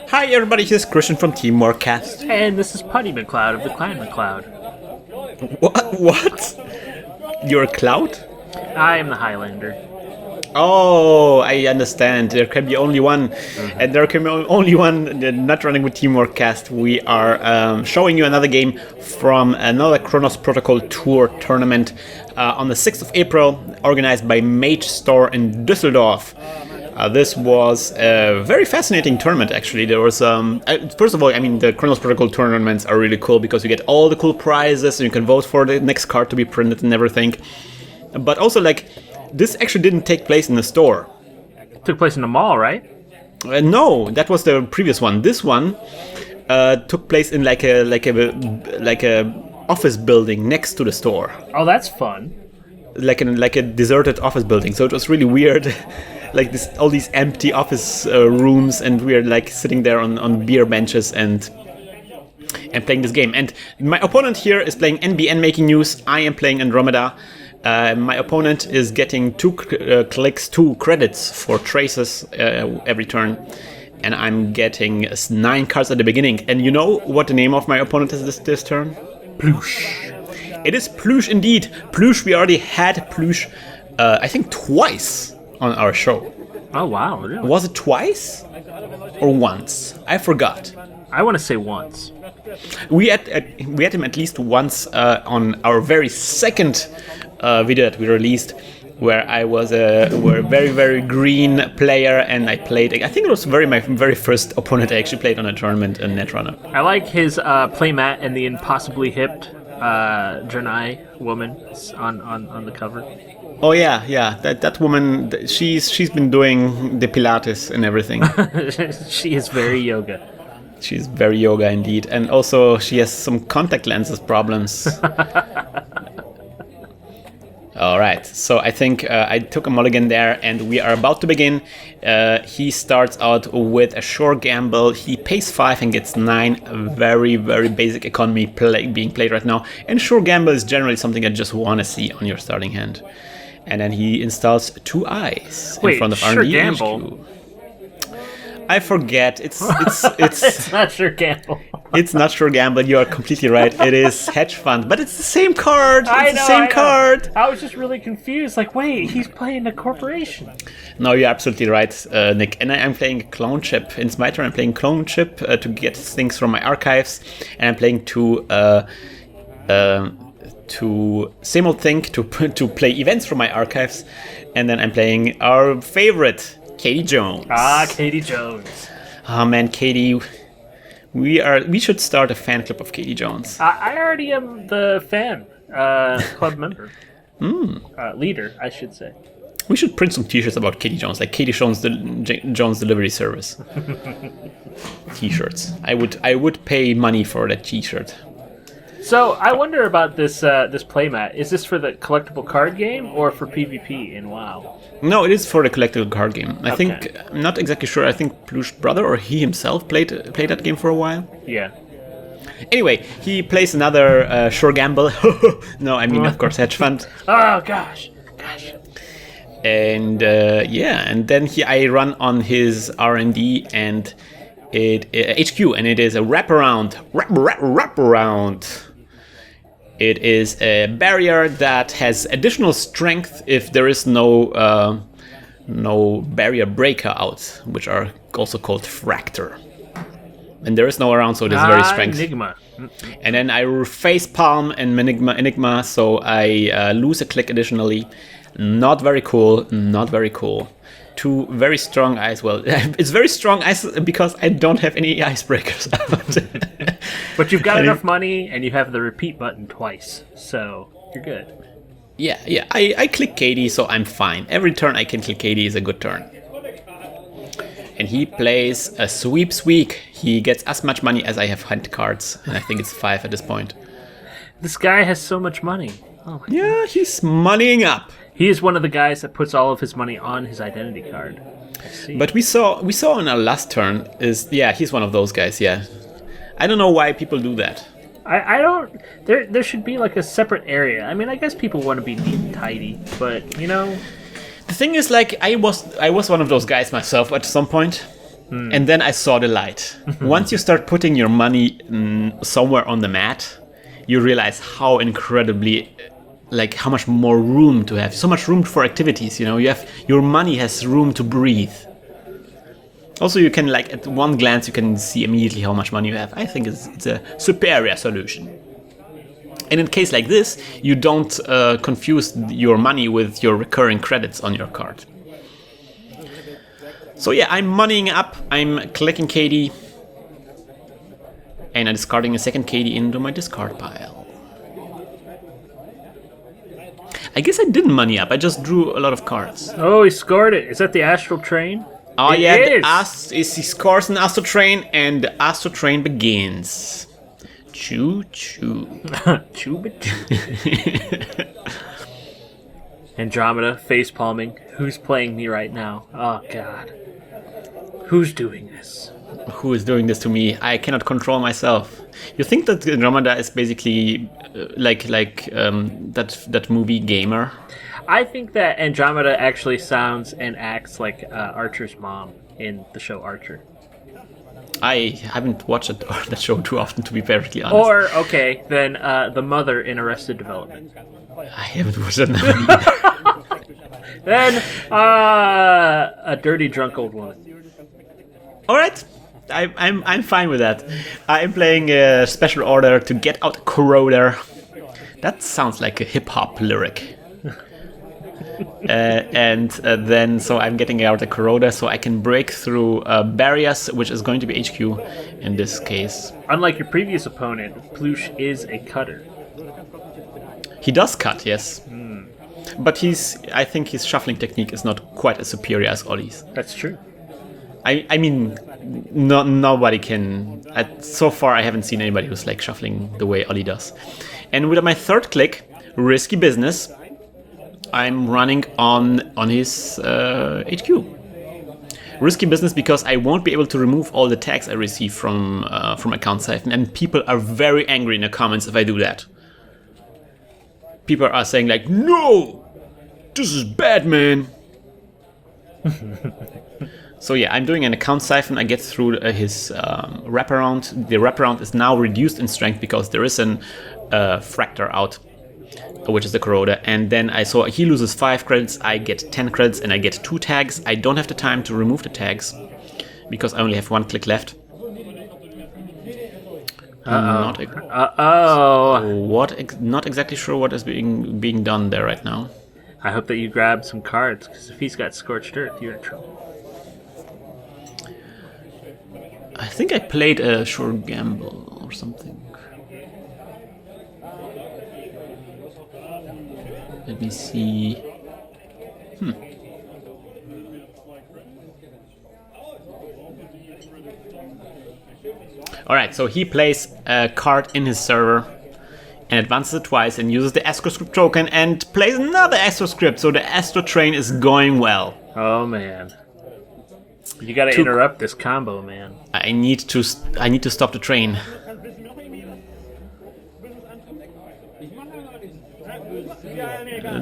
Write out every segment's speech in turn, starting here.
Hi everybody, this is Krystian from TeamworkCast. And this is Putty McLeod of the Clan McLeod. What? You're a cloud? I am the Highlander. Oh, I understand. There can be only one. And there can be only one not running with TeamworkCast. We are showing you another game from another Chronos Protocol Tournament on the 6th of April, organized by Mage Store in Düsseldorf. This was a very fascinating tournament, actually. There was, first of all, I mean, the Chronos Protocol tournaments are really cool because you get all the cool prizes and you can vote for the next card to be printed and everything. But also, like, this actually didn't take place in the store. It took place in the mall, right? No, that was the previous one. This one took place in like a office building next to the store. Oh, that's fun. Like a deserted office building. So it was really weird. Like all these empty office rooms, and we are like sitting there on beer benches and playing this game. And my opponent here is playing NBN Making News. I am playing Andromeda. My opponent is getting 2 credits for traces every turn, and I'm getting 9 cards at the beginning. And you know what the name of my opponent is this turn? Plüsch. It is Plüsch indeed. Plüsch. We already had Plüsch, I think twice on our show. Oh wow! Really? Was it twice or once? I forgot. I want to say once. We had him at least once on our very second video that we released, where I was a very, very green player, and I played. I think it was my very first opponent I actually played on a tournament in Netrunner. I like his playmat and the impossibly hipped Janai woman on the cover. Oh yeah, that woman. She's been doing the Pilates and everything. She is very yoga. She's very yoga indeed, and also she has some contact lenses problems. All right, so I think I took a mulligan there, and we are about to begin. He starts out with a sure gamble. He pays 5 and gets 9. A very, very basic economy being played right now. And sure gamble is generally something I just want to see on your starting hand. And then he installs 2 eyes in front of sure R&D gamble. HQ. I forget. It's It's not sure gamble. It's not sure gamble. You are completely right. It is hedge fund, but it's the same card. I It's the same card. I was just really confused. Like, wait, he's playing a corporation. No, you're absolutely right, Nick. And I'm playing clone chip. In my turn, I'm playing clone chip to get things from my archives, and I'm playing to same old thing to play events from my archives, and then I'm playing our favorite, Katie Jones. Ah, Katie Jones. Oh man, Katie. We should start a fan club of Katie Jones. I already am the fan club member. Leader, I should say. We should print some T-shirts about Katie Jones, like Katie Jones Delivery Service. T-shirts. I would pay money for that T-shirt. So I wonder about this playmat. Is this for the collectible card game or for PvP in WoW? No, it is for the collectible card game. I think I'm not exactly sure. I think Plüsch's brother or he himself played that game for a while. Yeah. Anyway, he plays another sure gamble. No, I mean of course hedge fund. Oh gosh. And and then I run on his R&D and HQ, and it is a wraparound. It is a barrier that has additional strength if there is no barrier breaker out, which are also called fractor. And there is no around, so it is very strength. Enigma. And then I face palm and Enigma, so I lose a click additionally. Not very cool. 2 very strong eyes. Well, it's very strong eyes because I don't have any icebreakers. But you've got enough money, and you have the repeat button twice, so you're good. Yeah. I click Katie, so I'm fine. Every turn I can click Katie is a good turn. And he plays a sweep. He gets as much money as I have hunt cards, and I think it's 5 at this point. This guy has so much money. Oh my God. He's moneying up. He is one of the guys that puts all of his money on his identity card. I see. But we saw in our last turn he's one of those guys. Yeah, I don't know why people do that. I don't. There should be like a separate area. I mean, I guess people want to be neat and tidy, but you know. The thing is, like, I was one of those guys myself at some point. And then I saw the light. Once you start putting your money somewhere on the mat, you realize how incredibly, like, how much more room to have. So much room for activities, you know. Your money has room to breathe. Also, you can, like, at one glance, you can see immediately how much money you have. I think it's a superior solution. And in a case like this, you don't confuse your money with your recurring credits on your card. So yeah, I'm moneying up, I'm clicking KD, and I'm discarding a second KD into my discard pile. I guess I didn't money up, I just drew a lot of cards. Oh, he scored it. Is that the Astral Train? Oh It yeah, is. he scores an Astro Train, and the Astro Train begins. Choo choo. Chuba choo. Andromeda, face palming. Who's playing me right now? Oh, God. Who's doing this? Who is doing this to me? I cannot control myself. You think that Andromeda is basically that movie Gamer? I think that Andromeda actually sounds and acts like Archer's mom in the show Archer. I haven't watched that show too often, to be perfectly honest. Or, okay, then the mother in Arrested Development. I haven't watched that either. Then a dirty drunk old woman. All right, I'm fine with that. I'm playing a special order to get out Corroder. That sounds like a hip hop lyric. Then I'm getting out a Corroder so I can break through barriers, which is going to be HQ in this case. Unlike your previous opponent, Plüsch is a cutter. He does cut, yes. But I think his shuffling technique is not quite as superior as Ollie's. That's true. I mean, nobody can. So far, I haven't seen anybody who's like shuffling the way Ollie does. And with my third click, Risky Business, I'm running on his HQ. Risky Business because I won't be able to remove all the tags I receive from Account Siphon, and people are very angry in the comments if I do that. People are saying like, "No, this is bad, man." So yeah, I'm doing an Account Siphon. I get through his wraparound. The wraparound is now reduced in strength because there is an Fractor out, which is the Corroder. And then I saw he loses 5 credits, I get 10 credits, and I get 2 tags. I don't have the time to remove the tags because I only have 1 click left. Not exactly sure what is being done there right now. I hope that you grab some cards, because if he's got Scorched Earth, you're in trouble. I think I played a Sure Gamble or something. Let me see. Alright, so he plays a card in his server and advances it twice and uses the Astroscript token and plays another Astroscript, so the Astro Train is going well. Oh man. You gotta interrupt this combo, man. I need to stop the train.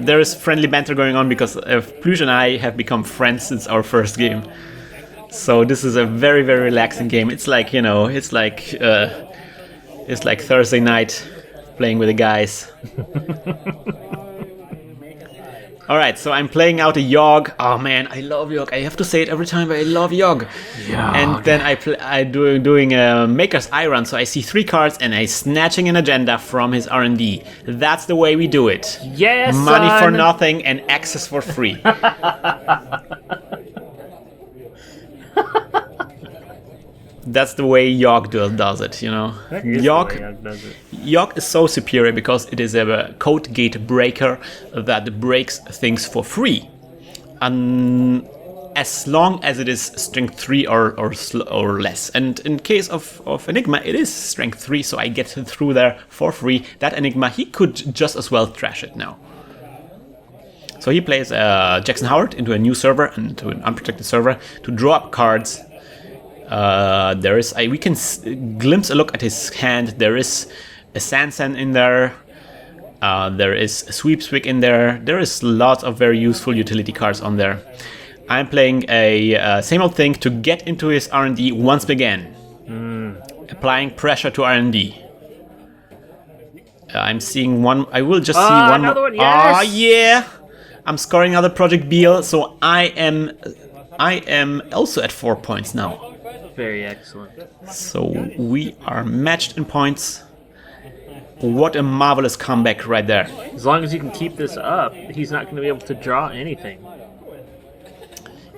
There is friendly banter going on because Plüsch and I have become friends since our first game. So this is a very, very relaxing game. It's like, it's like Thursday night playing with the guys. Alright, so I'm playing out a Yogg. Oh man, I love Yogg. I have to say it every time, but I love Yogg. And then I'm doing a Maker's Eye run, so I see 3 cards and I'm snatching an agenda from his R&D. That's the way we do it. Yes, Money son. for nothing and access for free. That's the way Yogg does it, Yogg is so superior because it is a code gate breaker that breaks things for free. As long as it is strength 3 or less. And in case of Enigma, it is strength 3, so I get through there for free. That Enigma, he could just as well trash it now. So he plays Jackson Howard into a new server, into an unprotected server, to draw up cards. We can glimpse a look at his hand. There is a Sansan in there. There is a Sweepswig in there. There is lots of very useful utility cards on there. I'm playing a same old thing to get into his R&D once again. Applying pressure to R&D. I'm seeing one. I will just see one. Another more. one, yes! Oh yeah! I'm scoring another Project Beal, so I am also at 4 points now. Very excellent. So we are matched in points. What a marvelous comeback right there. As long as you can keep this up, he's not going to be able to draw anything.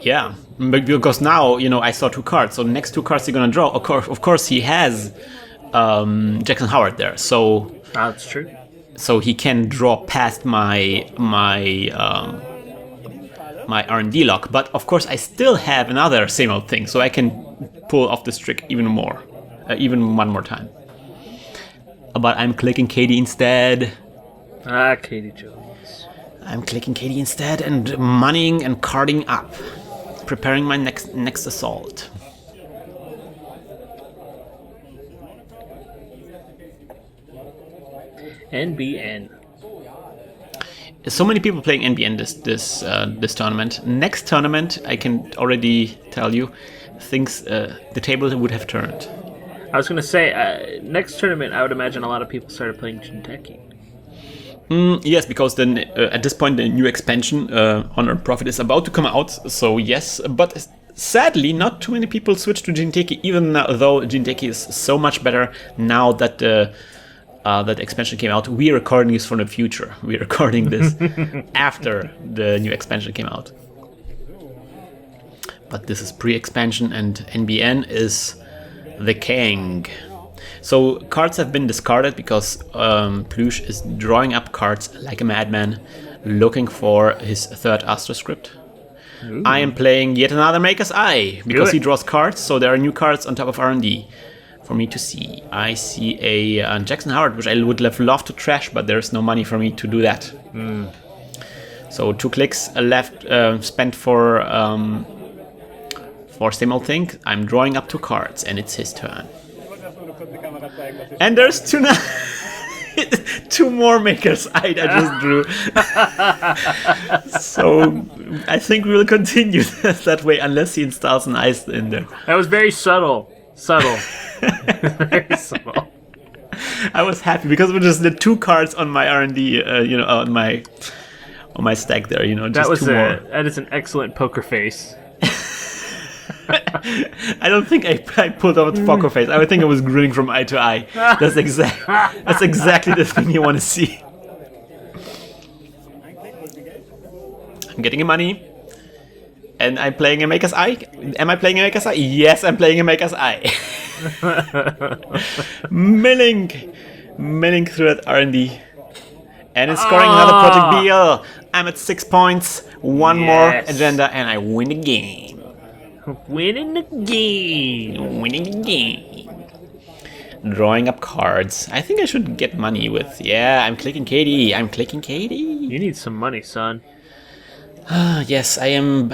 Yeah, because now, I saw 2 cards, so the next 2 cards he's gonna draw, of course he has Jackson Howard there, so... That's true. So he can draw past my R&D lock, but of course I still have another same old thing, so I can pull off this trick even more, even one more time. But I'm clicking Katie instead. Katie Jones. I'm clicking Katie instead and moneying and carding up. Preparing my next assault. NBN. So many people playing NBN this tournament. Next tournament, I can already tell you, the table would have turned. I was going to say, next tournament, I would imagine a lot of people started playing Jinteki. Yes, because then at this point the new expansion, Honor Profit, is about to come out. So yes, but sadly, not too many people switch to Jinteki, even though Jinteki is so much better now that that expansion came out. We are recording this from the future. We are recording this after the new expansion came out. But this is pre-expansion, and NBN is the king. So cards have been discarded because Plüsch is drawing up cards like a madman, looking for his third Astro script. Ooh. I am playing yet another Maker's Eye because he draws cards, so there are new cards on top of R&D for me to see. I see a Jackson Howard, which I would have loved to trash, but there's no money for me to do that. So 2 clicks left spent for same old thing. I'm drawing up 2 cards, and it's his turn. And there's 2 now. 2 more Makers I just drew. So I think we will continue that way unless he installs an ice in there. That was very subtle. Very subtle. I was happy because it was just the 2 cards on my R&D, on my stack there. Just 2 more. That is an excellent poker face. I don't think I pulled out poker face. I would think I was grinning from eye to eye. That's exactly the thing you want to see. I'm getting a money. And I'm playing a Maker's Eye. Am I playing a Maker's Eye? Yes, I'm playing a Maker's Eye. Milling through that R&D. And it's scoring another Project BL. I'm at 6 points. One more agenda, and I win the game. Winning the game. Drawing up cards. I think I should get money with... Yeah, I'm clicking Katie. You need some money, son. Yes, I am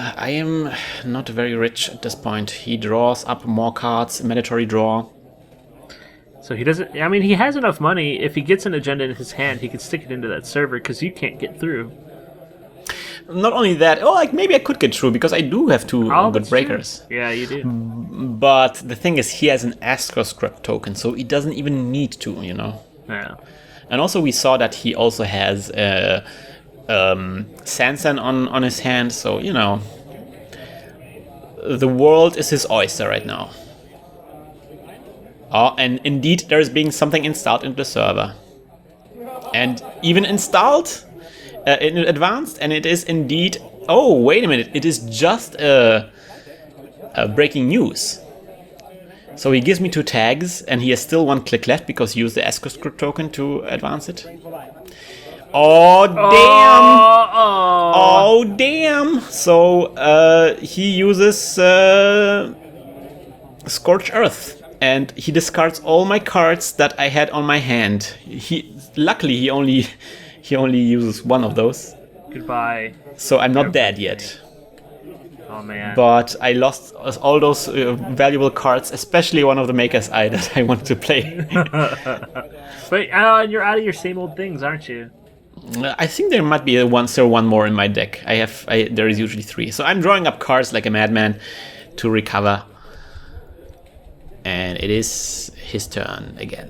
not very rich at this point. He draws up more cards, mandatory draw. So he doesn't... I mean, he has enough money. If he gets an agenda in his hand, he could stick it into that server because you can't get through. Not only that, maybe I could get through because I do have 2 good breakers. True. Yeah, you do. But the thing is, he has an Astro script token, so he doesn't even need to, Yeah. And also we saw that he also has Sansan on his hand, so, the world is his oyster right now. Oh, and indeed there's being something installed into the server. And even installed... in advanced, and it is indeed... Oh, wait a minute. It is just a breaking news. So he gives me 2 tags, and he has still 1 click left because he used the Astro script token to advance it. Oh, damn! Oh, damn! So he uses Scorched Earth, and he discards all my cards that I had on my hand. Luckily, he only uses 1 of those. Goodbye. So I'm not dead yet. Oh man. But I lost all those valuable cards, especially one of the Maker's Eye that I wanted to play. But you're out of your same old things, aren't you? I think there might be one more in my deck. There is usually 3. So I'm drawing up cards like a madman to recover. And it is his turn again.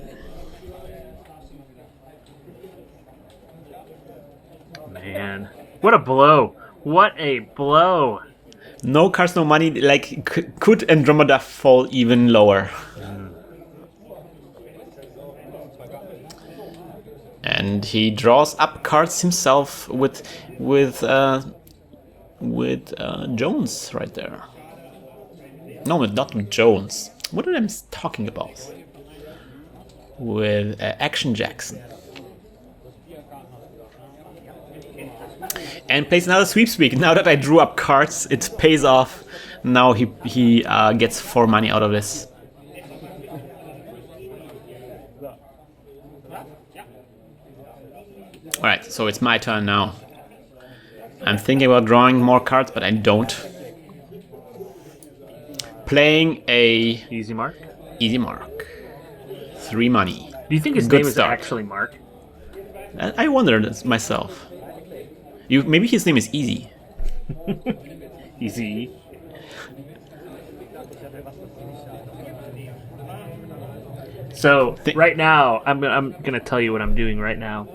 Man, what a blow. What a blow. No cards, no money. Like, could Andromeda fall even lower? And he draws up cards himself with Jones right there. No, not with Jones. What am I talking about? With Action Jackson. And plays another sweepspeak. Now that I drew up cards, it pays off. Now he gets 4 money out of this. Alright, so it's my turn now. I'm thinking about drawing more cards, but I don't. Playing a... Easy mark? Easy mark. 3 money. Do you think his name is actually Mark? I wondered myself. Maybe his name is Easy. Easy. So right now, I'm gonna tell you what I'm doing right now.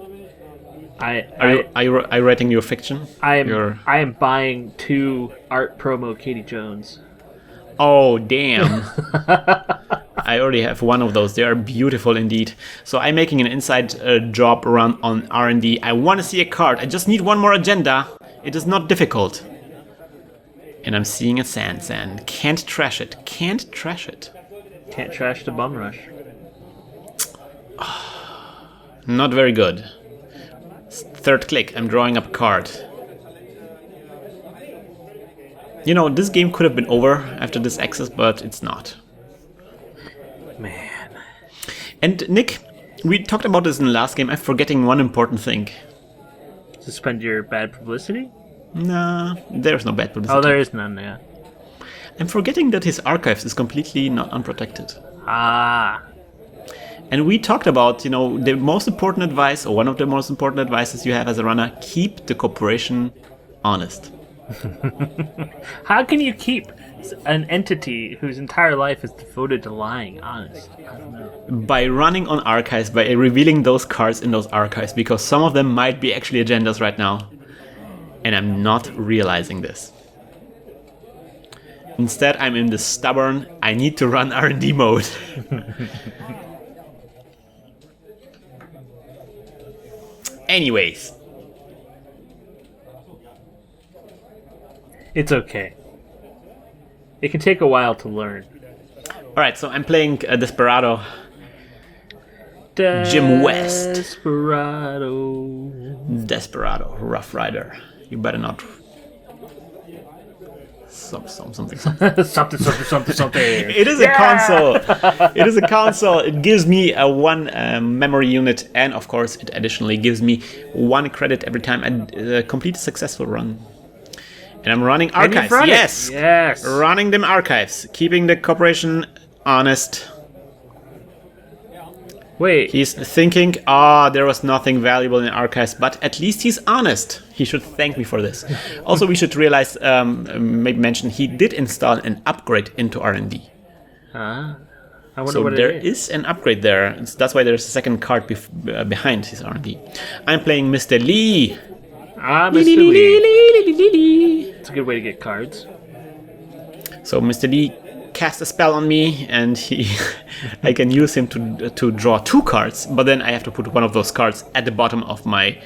Are you writing your fiction? I am buying 2 art promo Katie Jones. Oh damn! I already have one of those. They are beautiful indeed. So I'm making an inside job run on R&D. I want to see a card. I just need one more agenda. It is not difficult. And I'm seeing a Sand. Can't trash it. Can't trash it. Can't trash the bum rush. Not very good. 3rd click. I'm drawing up a card. You know, this game could have been over after this access, but it's not. Man. And Nick, we talked about this in the last game. I'm forgetting one important thing. Suspend your bad publicity? Nah, there's no bad publicity. Oh, there is none, yeah. I'm forgetting that his archives is completely not unprotected. Ah. And we talked about, you know, the most important advice, or one of the most important advices you have as a runner, keep the corporation honest. How can you keep an entity whose entire life is devoted to lying honest? I don't know. By running on archives, by revealing those cards in those archives, because some of them might be actually agendas right now. And I'm not realizing this. Instead, I'm in the stubborn, I need to run R&D mode. Anyways. It's okay. It can take a while to learn. Alright, so I'm playing Desperado. Jim West. Desperado, Rough Rider. You better not. Something. something. It is a console. It is a console. It gives me a 1 memory unit, and of course, it additionally gives me 1 credit every time I complete a successful run. And I'm running archives. Yes. Running them archives. Keeping the corporation honest. Wait. He's thinking, there was nothing valuable in archives, but at least he's honest. He should thank me for this. Also, we should realize, maybe mention, he did install an upgrade into R&D. I wonder so what there it is. is an upgrade there. That's why there's a 2nd card behind his R&D. I'm playing Mr. Lee. Mr. Lee. It's a good way to get cards. So Mr. Lee cast a spell on me, and I can use him to draw 2 cards, but then I have to put one of those cards at the bottom of my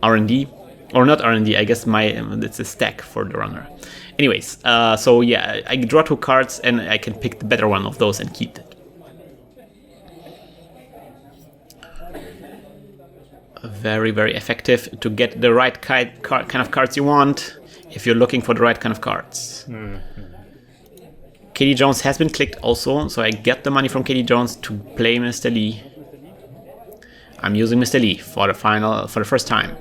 R&D, or not R&D. I guess it's a stack for the runner. Anyways, so yeah, I draw 2 cards, and I can pick the better one of those and keep it. Very, very effective to get the right kind of cards you want, if you're looking for the right kind of cards. Katie Jones has been clicked also, so I get the money from Katie Jones to play Mr. Lee. I'm using Mr. Lee for the first time.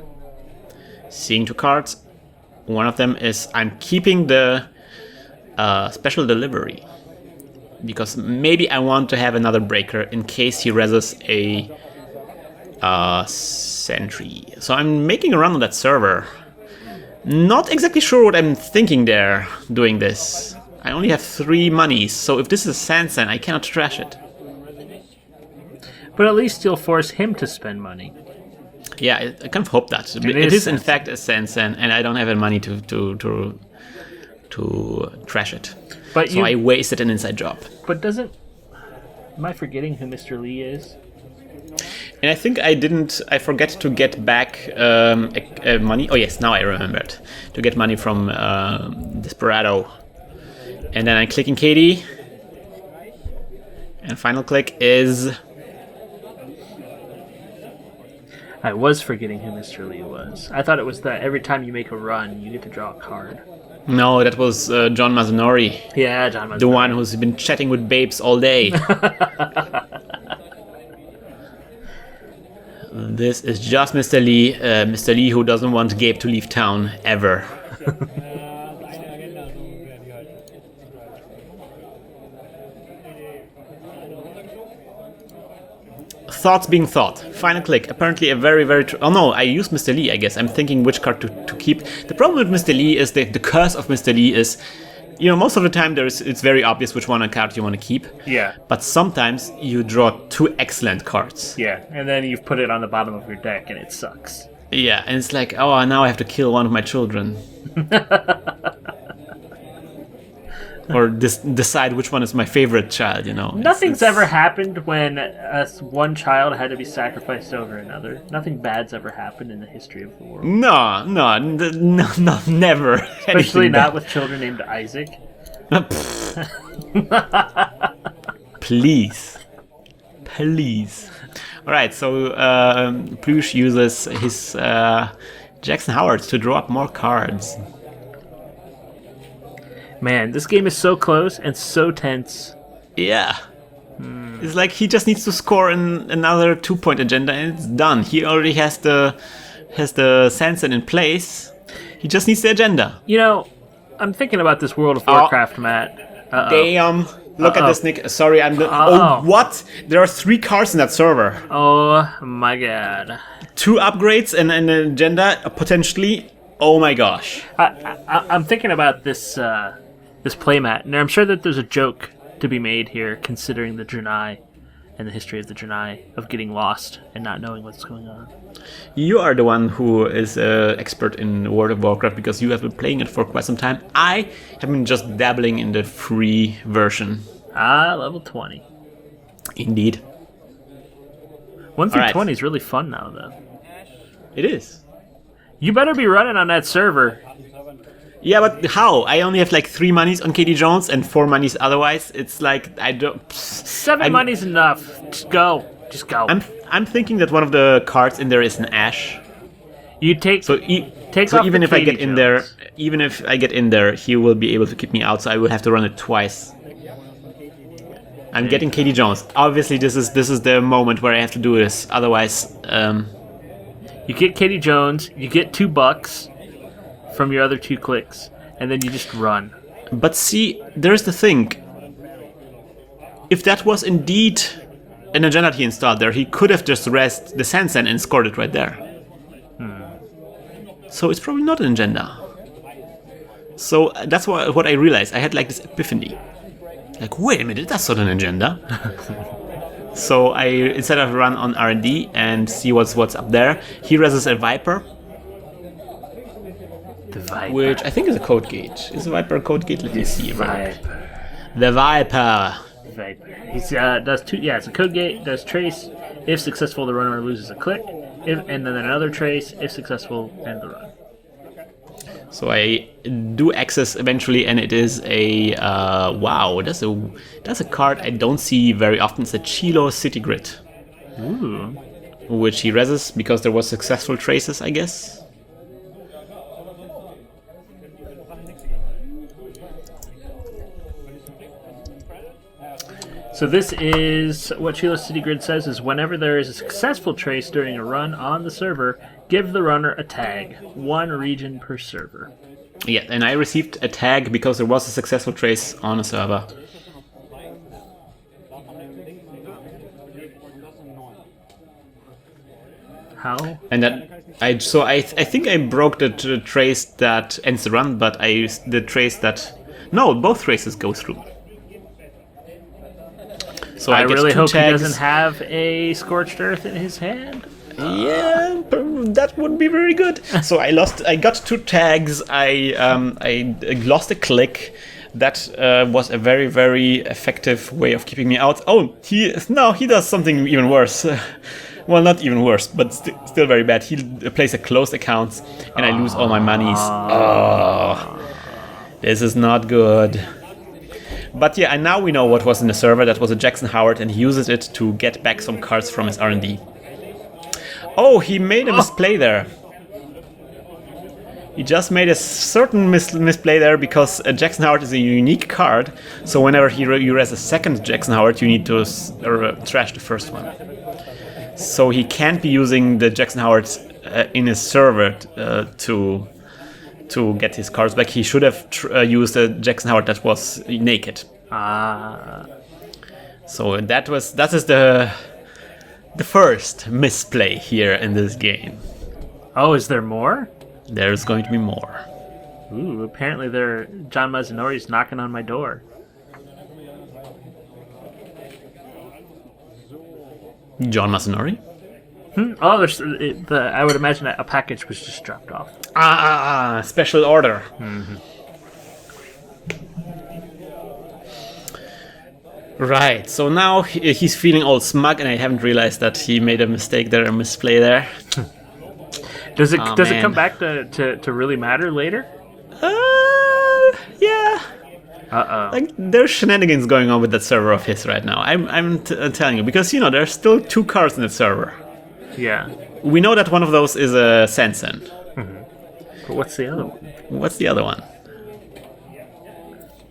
Seeing 2 cards. One of them is I'm keeping the special delivery, because maybe I want to have another breaker in case he reses Sentry. So I'm making a run on that server. Not exactly sure what I'm thinking there doing this. I only have 3 monies, so if this is Sansan, I cannot trash it. But at least you'll force him to spend money. Yeah, I kind of hope that. It is in fact a Sansan, and I don't have any money to trash it. But so I wasted an inside job. But doesn't... Am I forgetting who Mr. Lee is? And I think I forget to get back money. Oh yes, now I remembered. To get money from Desperado. And then I'm clicking Katie. And final click is... I was forgetting who Mr. Lee was. I thought it was that every time you make a run, you get to draw a card. No, that was John Mazanori. Yeah, John Mazanori. The one who's been chatting with babes all day. This is just Mr. Lee. Mr. Lee who doesn't want Gabe to leave town, ever. Thoughts being thought. Final click. Apparently a very, very... oh no, I used Mr. Lee, I guess. I'm thinking which card to keep. The problem with Mr. Lee is the curse of Mr. Lee is... You know, most of the time it's very obvious which one card you want to keep. Yeah. But sometimes you draw 2 excellent cards. Yeah, and then you put it on the bottom of your deck and it sucks. Yeah, and it's like, oh, now I have to kill one of my children. Or decide which one is my favorite child, you know. Nothing's ever happened when one child had to be sacrificed over another. Nothing bad's ever happened in the history of the world. No, never. Especially not with children named Isaac. Please. Alright, so Plüsch uses his Jackson Howard to draw up more cards. Man, this game is so close and so tense. Yeah. It's like he just needs to score another 2-point agenda and it's done. He already has the Sansan in place. He just needs the agenda. You know, I'm thinking about this World of Warcraft, Matt. Uh-oh. Damn. Look at this, Nick. Sorry, oh, what? There are 3 cards in that server. Oh my god. 2 upgrades and an agenda, potentially. Oh my gosh. I'm thinking about this this playmat, and I'm sure that there's a joke to be made here, considering the Draenei and the history of the Draenei, of getting lost and not knowing what's going on. You are the one who is an expert in World of Warcraft because you have been playing it for quite some time. I have been just dabbling in the free version. Level 20. Indeed. 1 through 20 is really fun now, though. It is. You better be running on that server. Yeah, but how? I only have like 3 monies on Katie Jones and 4 monies otherwise. It's like, I don't... 7 money's enough. Just go. I'm thinking that one of the cards in there is an Ash. You take so off even the if I get Katie in Jones. there, even if I get in there, he will be able to keep me out. So I will have to run it twice. I'm getting Katie Jones. Obviously, this is the moment where I have to do this. Otherwise, you get Katie Jones. You get $2 from your other 2 clicks, and then you just run. But see, there's the thing. If that was indeed an agenda he installed there, he could have just rest the Sansan and scored it right there. So it's probably not an agenda. So that's what I realized. I had like this epiphany. Like, wait a minute, that's not an agenda. So I instead of run on R&D and see what's up there, he reses a Viper. The Viper. Which I think is a code gate. Is a Viper a code gate? Let me see. Viper. The Viper. He's does 2. Yeah, it's a code gate. Does trace. If successful, the runner loses a click. And then another trace. If successful, end the run. So I do access eventually, and it is a wow. That's a card I don't see very often. It's a Chilo City Grid. Ooh. Which he reses because there was successful traces, I guess. So this is what Chilo City Grid says is whenever there is a successful trace during a run on the server, give the runner a tag. 1 region per server. Yeah, and I received a tag because there was a successful trace on a server. How? And that I think I broke the trace that ends the run, but the trace that both traces go through. So I get really 2 hope tags. he doesn't have a Scorched Earth in his hand. Yeah, that would be very good. So I got 2 tags. I lost a click. That was a very, very effective way of keeping me out. Oh, he does something even worse. Well, not even worse, but still very bad. He plays a closed account, and I lose all my monies. Oh, this is not good. But yeah, and now we know what was in the server. That was a Jackson Howard, and he uses it to get back some cards from his R&D. Oh, he made a misplay there. He just made a certain misplay there because Jackson Howard is a unique card. So whenever you raise a second Jackson Howard, you need to trash the first one. So he can't be using the Jackson Howard in his server to get his cards back. He should have used a Jackson Howard that was naked. So that is the first misplay here in this game. Oh, is there more? There's going to be more. Ooh, apparently John Mazzanori's knocking on my door. John Mazzanori? Oh, I would imagine that a package was just dropped off. Special order. Mm-hmm. Right, so now he's feeling all smug, and I haven't realized that he made a mistake there, a misplay there. Does it come back to really matter later? Yeah. Uh-oh. Like, there's shenanigans going on with that server of his right now. I'm telling you, because there's still 2 cards in the server. Yeah. We know that one of those is a Sansan. But what's the other one? What's the other one?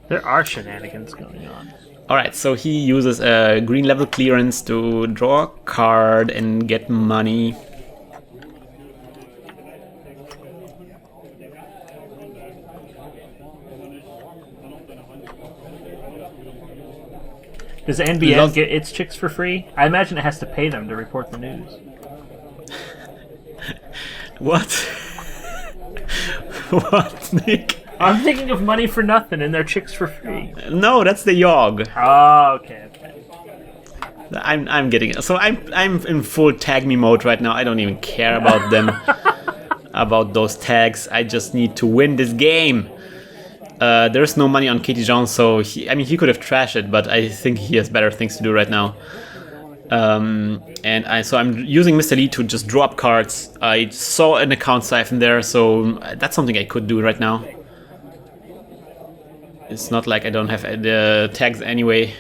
There are shenanigans going on. Alright, so he uses a green level clearance to draw a card and get money. Does NBN get its chicks for free? I imagine it has to pay them to report the news. What? What, Nick? I'm thinking of Money for Nothing and their chicks for free. No, that's the Yogg. Oh, okay. I'm getting it. So I'm in full tag me mode right now. I don't even care about them, about those tags. I just need to win this game. There's no money on Katie Jean, so he could have trashed it, but I think he has better things to do right now. So I'm using Mr. Lee to just draw up cards. I saw an account siphon there, so that's something I could do right now. It's not like I don't have the tags anyway.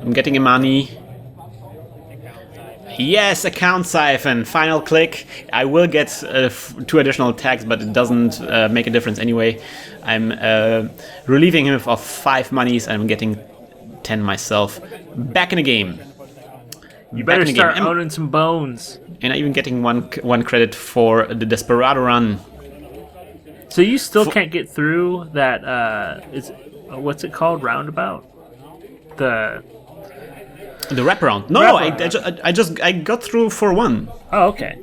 I'm getting a money. Yes, account siphon. Final click. I will get 2 additional tags, but it doesn't make a difference anyway. I'm relieving him of 5 monies. I'm getting 10 myself. Back in the game. You better start owning some bones. And I'm even getting one credit for the Desperado run. So you still can't get through that? What's it called? Roundabout. The wraparound. No, I got through for 1. Oh, okay.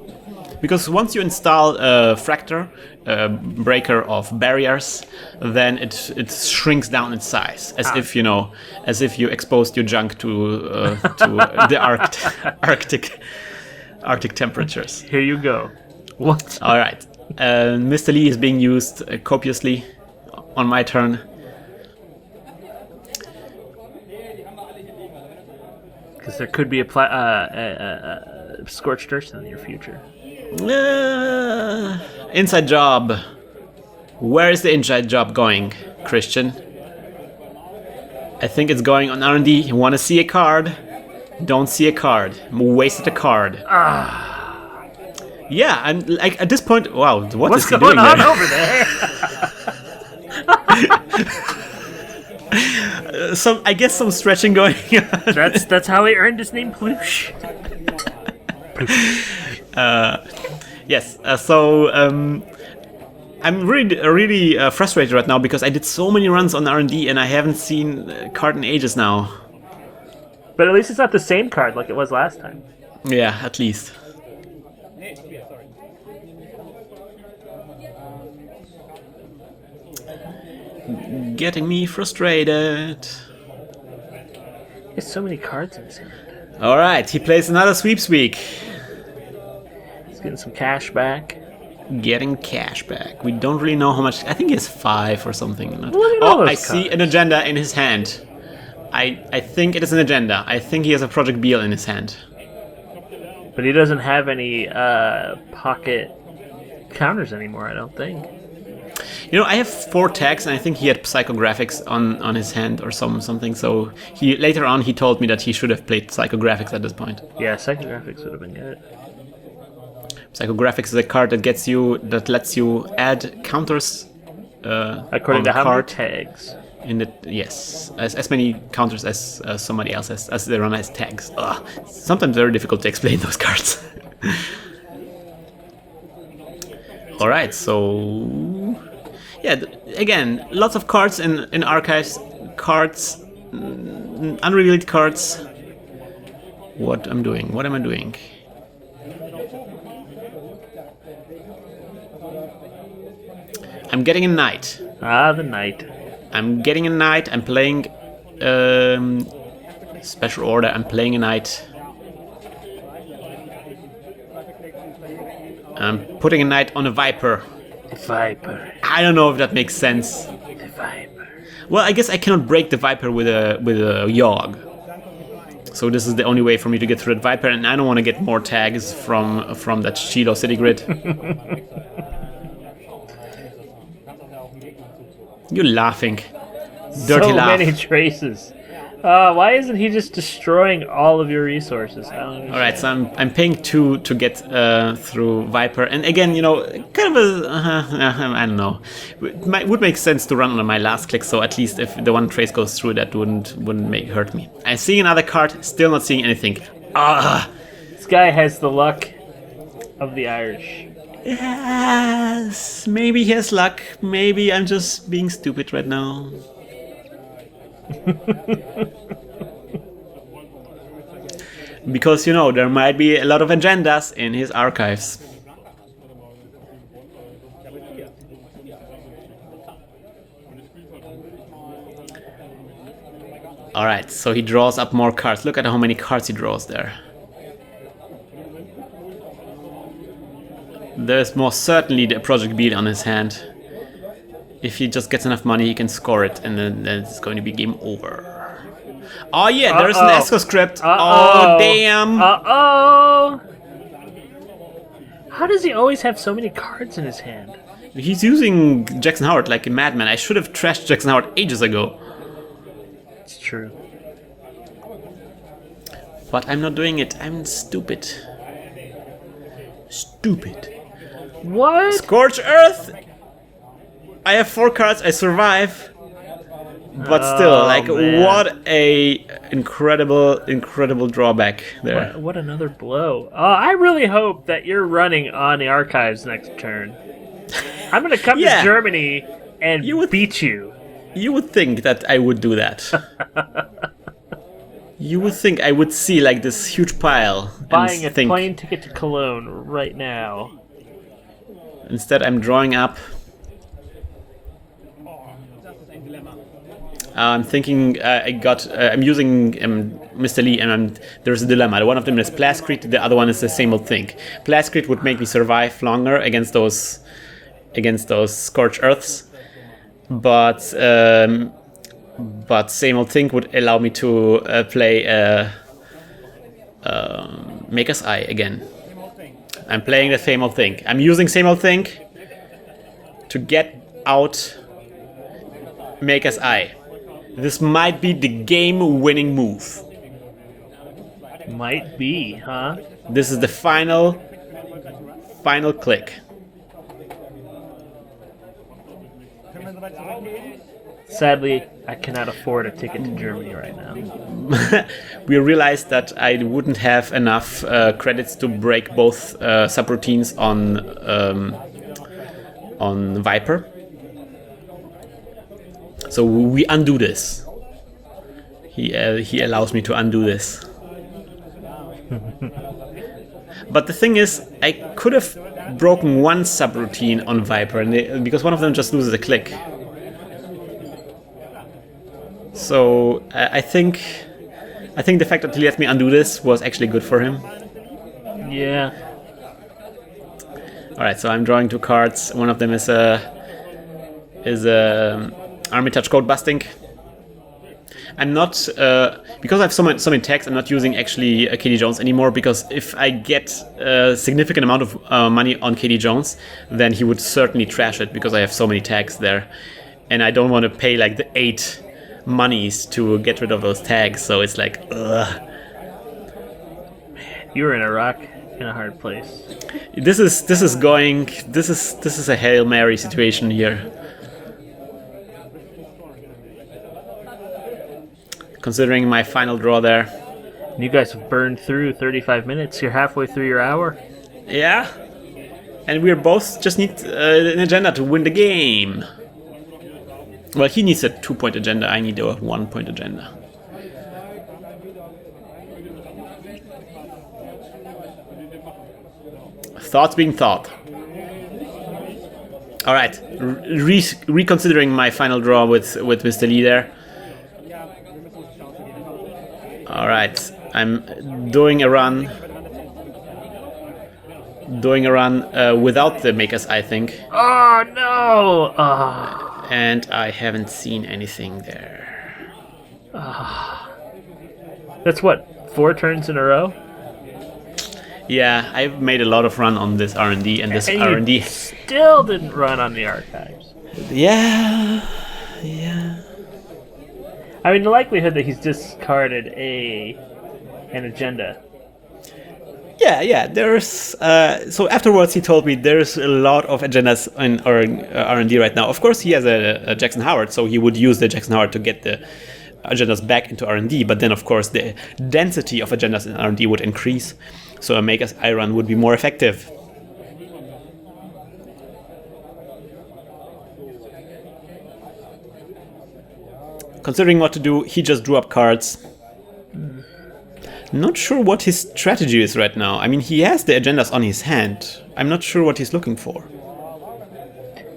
Because once you install a Fractor, breaker of barriers, then it shrinks down in size, as if you exposed your junk to the Arctic temperatures. Here you go. What? All right, Mr. Lee is being used copiously on my turn. Because there could be a Scorched Earth in your future. Inside job. Where is the inside job going, Krystian? I think it's going on R&D. You want to see a card? Don't see a card. Wasted a card. Yeah, I'm like at this point. Wow, what's he doing going on there? over there? I guess some stretching going on. That's how he earned his name, Plüsch. Yes. I'm really frustrated right now because I did so many runs on R&D and I haven't seen a card in ages now. But at least it's not the same card like it was last time. Yeah, at least. Getting me frustrated. He has so many cards in his hand. Alright, he plays another sweeps week. He's getting some cash back. Getting cash back. We don't really know how much. I think he has 5 or something. Look at all Oh, those I see cards. an agenda in his hand. I think it is an agenda. I think he has a Project Beal in his hand. But he doesn't have any pocket counters anymore, I don't think. You know, I have 4 tags, and I think he had Psychographics on his hand or something. So he later on he told me that he should have played Psychographics at this point. Yeah, Psychographics would have been good. Psychographics is a card that lets you add counters. According on to the how many card tags. in the as many counters as somebody else has, as the runner has tags. Ugh. Sometimes very difficult to explain those cards. All right, so yeah, again, lots of cards in archives, cards, unrevealed cards. What am I doing? I'm getting a knight. Ah, the knight. I'm getting a knight. I'm playing special order. I'm playing a knight. I'm putting a knight on a viper. The viper. I don't know if that makes sense. The viper. Well, I guess I cannot break the viper with a yogg. So this is the only way for me to get through that viper, and I don't want to get more tags from that Shido city grid. You're laughing. Dirty so laugh. many traces. Why isn't he just destroying all of your resources? I don't understand. All right, so I'm paying 2 to get through Viper, and again, you know, kind of I don't know. It would make sense to run on my last click, so at least if the one trace goes through, that wouldn't hurt me. I'm seeing another card, still not seeing anything. This guy has the luck of the Irish. Yes, maybe he has luck. Maybe I'm just being stupid right now. Because, you know, there might be a lot of agendas in his archives. Alright, so he draws up more cards. Look at how many cards he draws there. There's most certainly the Project Beat on his hand. If he just gets enough money, he can score it, and then it's going to be game over. Oh yeah, there's an Esco script. Oh damn! How does he always have so many cards in his hand? He's using Jackson Howard like a madman. I should have trashed Jackson Howard ages ago. It's true. But I'm not doing it. I'm stupid. Stupid. What? Scorch Earth! I have 4 cards, I survive. But still, like, man. what a incredible drawback there. What another blow. I really hope that you're running on the archives next turn. I'm going to come Yeah. to Germany and beat you. You would think that I would do that. You would think I would see, like, this huge pile. Buying a and think, plane ticket to Cologne right now. Instead, I'm drawing up. I'm thinking I'm using Mr. Lee, and there's a dilemma. One of them is Plascrete, the other one is the same old thing. Plascrete would make me survive longer against those Scorched Earths, but same old thing would allow me to play Maker's Eye again. I'm playing the same old thing. I'm using same old thing to get out Maker's Eye. This might be the game-winning move. Might be, huh? This is the final click. Sadly, I cannot afford a ticket to Germany right now. We realized that I wouldn't have enough credits to break both subroutines on Viper. So we undo this. He allows me to undo this. But the thing is, I could have broken one subroutine on Viper, and because one of them just loses a click. So I think the fact that he let me undo this was actually good for him. Yeah. All right, so I'm drawing 2 cards. One of them is Armitage Code Busting. I'm not because I have so many tags. I'm not using actually KD Jones anymore, because if I get a significant amount of money on KD Jones, then he would certainly trash it because I have so many tags there, and I don't want to pay like the 8 monies to get rid of those tags. So it's like, ugh. You were in a rock in a hard place. This is a Hail Mary situation here. Considering my final draw there. You guys have burned through 35 minutes. You're halfway through your hour. Yeah. And we're both just need an agenda to win the game. Well, he needs a 2-point agenda. I need a 1-point agenda. Thoughts being thought. All right. Reconsidering my final draw with Mr. Lee there. Alright, I'm doing a run without the Makers, I think. Oh no! Oh. And I haven't seen anything there. That's what, 4 turns in a row? Yeah, I've made a lot of run on this R&D, and this R&D you still didn't run on the archives. Yeah. I mean, the likelihood that he's discarded an agenda. Yeah. There's so afterwards he told me there's a lot of agendas in R&D right now. Of course, he has a Jackson Howard, so he would use the Jackson Howard to get the agendas back into R&D. But then, of course, the density of agendas in R&D would increase, so a Maker's Eye run would be more effective. Considering what to do, he just drew up cards. Not sure what his strategy is right now. I mean, he has the agendas on his hand. I'm not sure what he's looking for.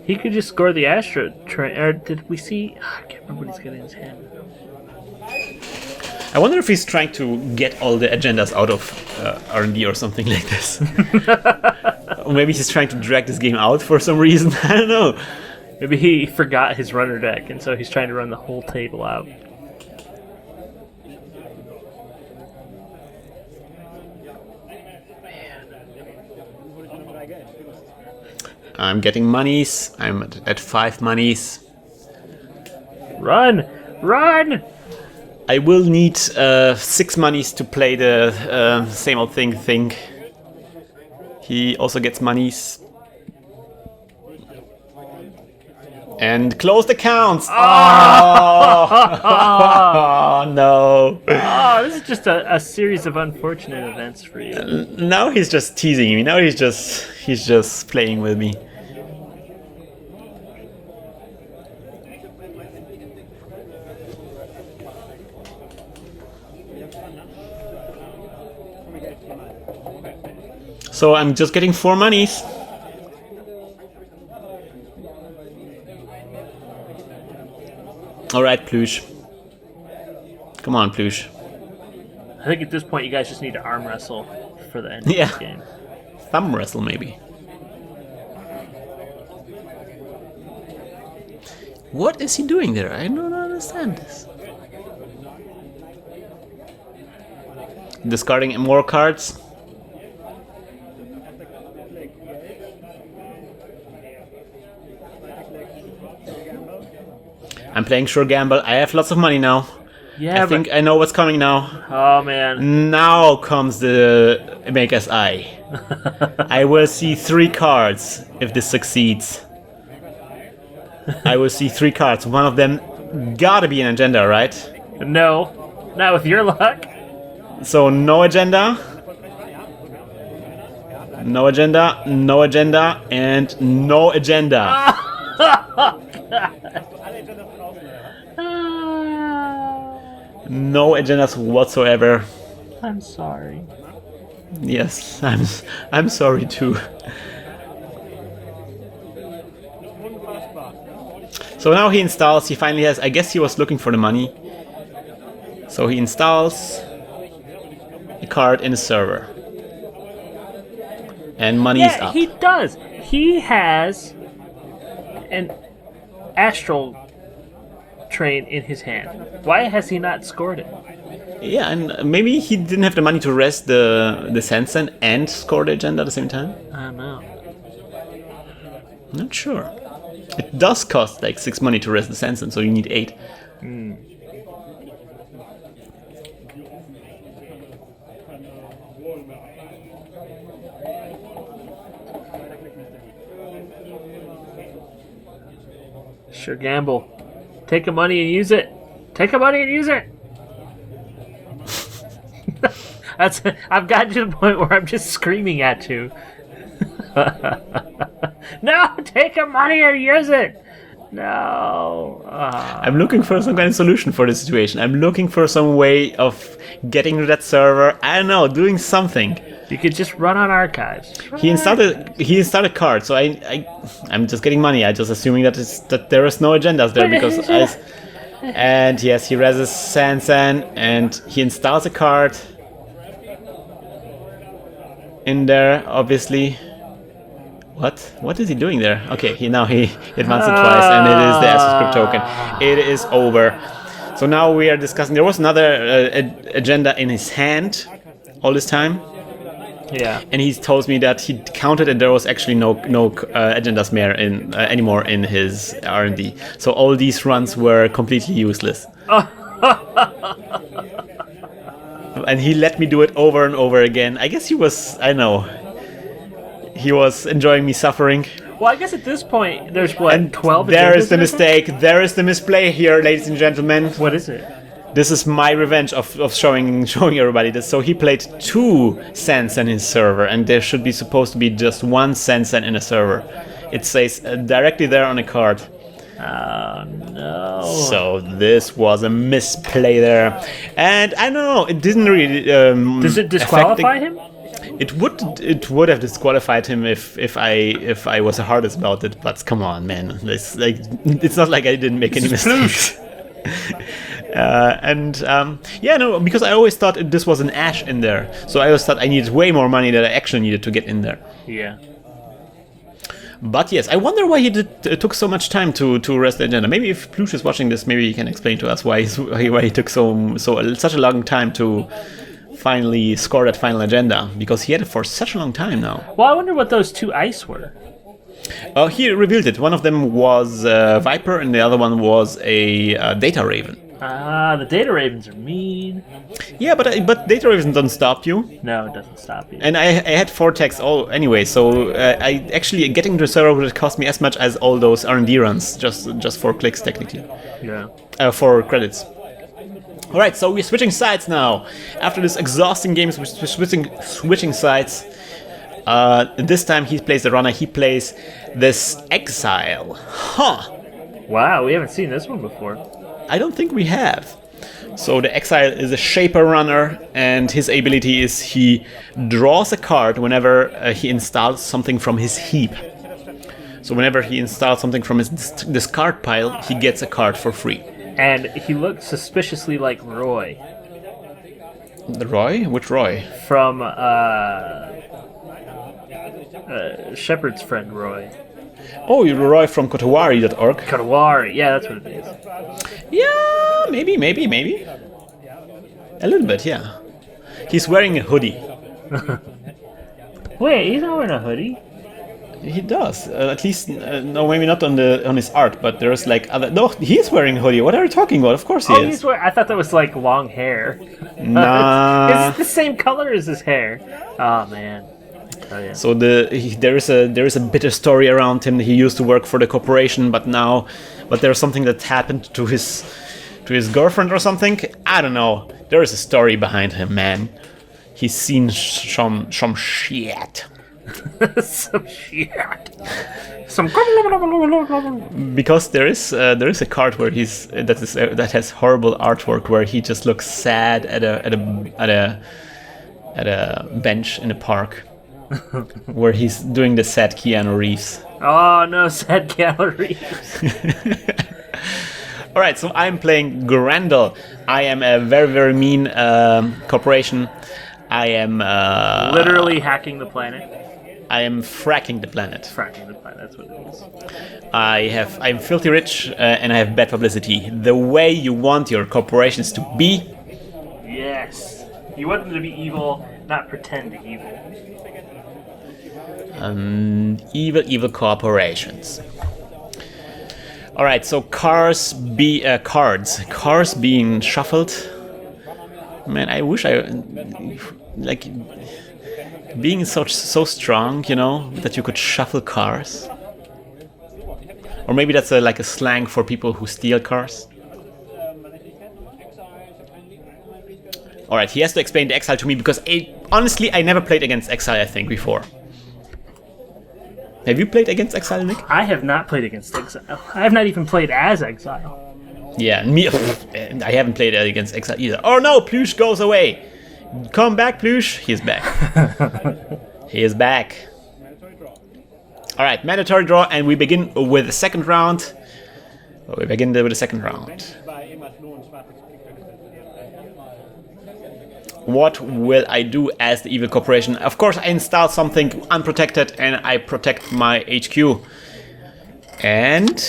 He could just score the Astro train. Or did we see? I can't remember what he's got in his hand. I wonder if he's trying to get all the agendas out of R&D or something like this. Or maybe he's trying to drag this game out for some reason. I don't know. Maybe he forgot his runner deck, and so he's trying to run the whole table out. I'm getting monies. I'm at 5 monies. Run! Run! I will need 6 monies to play the same old thing. He also gets monies. And close the counts! Oh, no. Oh, this is just a series of unfortunate events for you. Now he's just teasing me. Now he's just playing with me. So I'm just getting 4 monies. Alright, Plüsch. Come on, Plüsch. I think at this point you guys just need to arm wrestle for the end of this game. Thumb wrestle, maybe. What is he doing there? I don't understand this. Discarding more cards. I'm playing Sure Gamble. I have lots of money now. Yeah, I think I know what's coming now. Oh, man. Now comes the Maker's Eye. I will see 3 cards if this succeeds. I will see 3 cards. One of them gotta be an agenda, right? No. Not with your luck. So no agenda. No agenda, no agenda, and no agenda. No agendas whatsoever. I'm sorry. Yes, I'm sorry too. So now he installs, he finally has, I guess he was looking for the money. So he installs a card in a server. And money is up. He does. He has an astral train in his hand. Why has he not scored it? Yeah, and maybe he didn't have the money to rest the Sansan and score the agenda at the same time? I don't know. Not sure. It does cost like 6 money to rest the Sansan, so you need 8. Sure gamble. Take the money and use it. Take the money and use it. I've gotten to the point where I'm just screaming at you. No, take the money and use it. No. I'm looking for some kind of solution for this situation. I'm looking for some way of getting to that server. I don't know, doing something. You could just run on archives. He installed a card, so I'm just getting money. I'm just assuming that there is no agendas there because and yes, he reses Sansan and he installs a card in there, obviously. What is he doing there? Okay, he advanced it twice, and it is the Asset token. It is over. So now we are discussing. There was another agenda in his hand all this time. Yeah. And he told me that he counted and there was actually no agendas anymore in his R&D. So all these runs were completely useless. And he let me do it over and over again. I guess he was enjoying me suffering. Well, I guess at this point, there's 12 There is the mistake. There is the misplay here, ladies and gentlemen. What is it? This is my revenge of showing everybody this. So he played 2 Sansan in his server, and there should be supposed to be just 1 Sansan in a server. It says directly there on a card. Oh no! So this was a misplay there, and I don't know. It didn't really. Does it disqualify him? It would have disqualified him if I was the hardest about it. But come on, man! It's not like I didn't make any mistakes. Because I always thought this was an Ash in there. So I always thought I needed way more money than I actually needed to get in there. Yeah. But yes, I wonder why he took so much time to rest the agenda. Maybe if Plüsch is watching this, maybe he can explain to us why he took such a long time to finally score that final agenda, because he had it for such a long time now. Well, I wonder what those 2 ice were. He revealed it. One of them was Viper, and the other one was a Data Raven. The Data Ravens are mean. Yeah, but Data Raven doesn't stop you. No, it doesn't stop you. And I had 4 techs anyway, so I actually getting to a server would cost me as much as all those R&D runs, just 4 clicks technically. Yeah. 4 credits. All right, so we're switching sides now. After this exhausting game, we're switching sides. This time he plays the runner. He plays this Exile. Huh. Wow, we haven't seen this one before. I don't think we have. So the Exile is a Shaper runner, and his ability is he draws a card whenever he installs something from his heap. So whenever he installs something from his discard pile, he gets a card for free. And he looks suspiciously like Roy. The Roy? Which Roy? From Shepard's friend Roy. Oh, you're Roy from Kotowari.org. Kotowari, yeah, that's what it is. Yeah, maybe. A little bit, yeah. He's wearing a hoodie. Wait, he's not wearing a hoodie. He does. At least, no, maybe not on his art, but there's like other. No, he's wearing a hoodie. What are you talking about? Of course he is. I thought that was like long hair. Nah. It's the same color as his hair. Oh man. Oh, yeah. So there is a bitter story around him. He used to work for the corporation, but there's something that happened to his girlfriend or something. I don't know. There is a story behind him, man. He's seen some shit. Some shit. Because there is a card where that has horrible artwork where he just looks sad at a at a bench in a park where he's doing the sad Keanu Reeves. Oh no, sad Keanu Reeves. All right, so I'm playing GRNDL. I am a very, very mean corporation. I am literally hacking the planet. I am fracking the planet. Fracking the planet, that's what it is. I'm filthy rich and I have bad publicity. The way you want your corporations to be. Yes. You want them to be evil, not pretend evil. Evil corporations. All right, so cards being shuffled. Man, I wish like being so strong, you know, that you could shuffle cars. Or maybe that's like a slang for people who steal cars. All right, he has to explain the Exile to me because honestly, I never played against Exile, I think, before. Have you played against Exile, Nick? I have not played against Exile. I have not even played as Exile. Yeah, me. I haven't played against Exile either. Oh no, Plüsch goes away. Come back, Plüsch. He is back. He is back. All right, mandatory draw, and we begin with the second round. What will I do as the evil corporation? Of course, I install something unprotected and I protect my HQ. And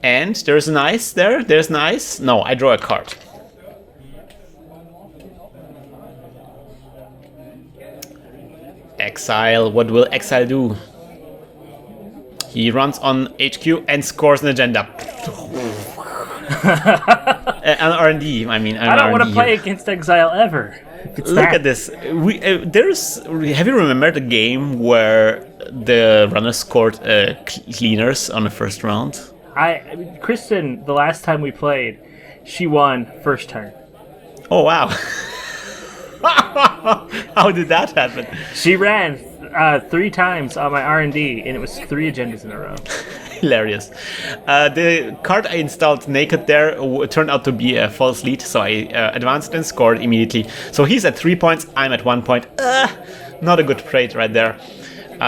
there's an ice there. There's an ice. No, I draw a card. Exile. What will Exile do? He runs on HQ and scores an agenda. An R&D, I mean. I don't want to play against Exile ever. Look at this. Have you remembered the game where the runner scored cleaners on the first round? Krystian, the last time we played, she won first turn. Oh wow! How did that happen? She ran 3 times on my R&D, and it was 3 agendas in a row. Hilarious. The card I installed naked there turned out to be a false lead, so I advanced and scored immediately. So he's at 3 points, I'm at 1 point. Not a good trade right there.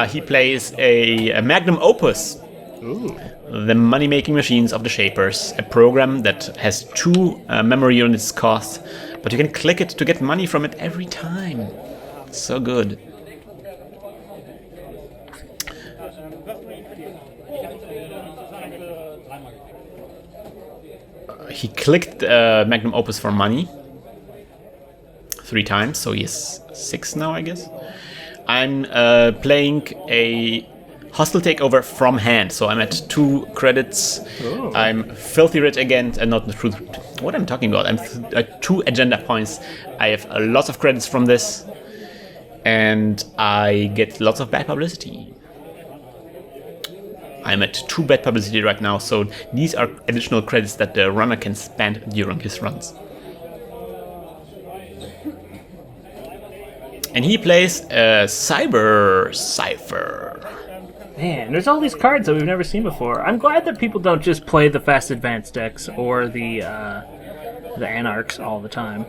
He plays a magnum opus. Ooh. The money-making machines of the Shapers, a program that has 2 memory units cost, but you can click it to get money from it every time. So good. He clicked Magnum Opus for money 3 times, so he's 6 now, I guess. I'm playing a hostile takeover from hand, so I'm at 2 credits. Ooh. I'm filthy rich again, and not the truth. What I'm talking about? I'm at 2 agenda points. I have lots of credits from this, and I get lots of bad publicity. I'm at 2 bad publicity right now, so these are additional credits that the runner can spend during his runs. And he plays a Cyber Cypher. Man, there's all these cards that we've never seen before. I'm glad that people don't just play the fast advanced decks or the Anarchs all the time.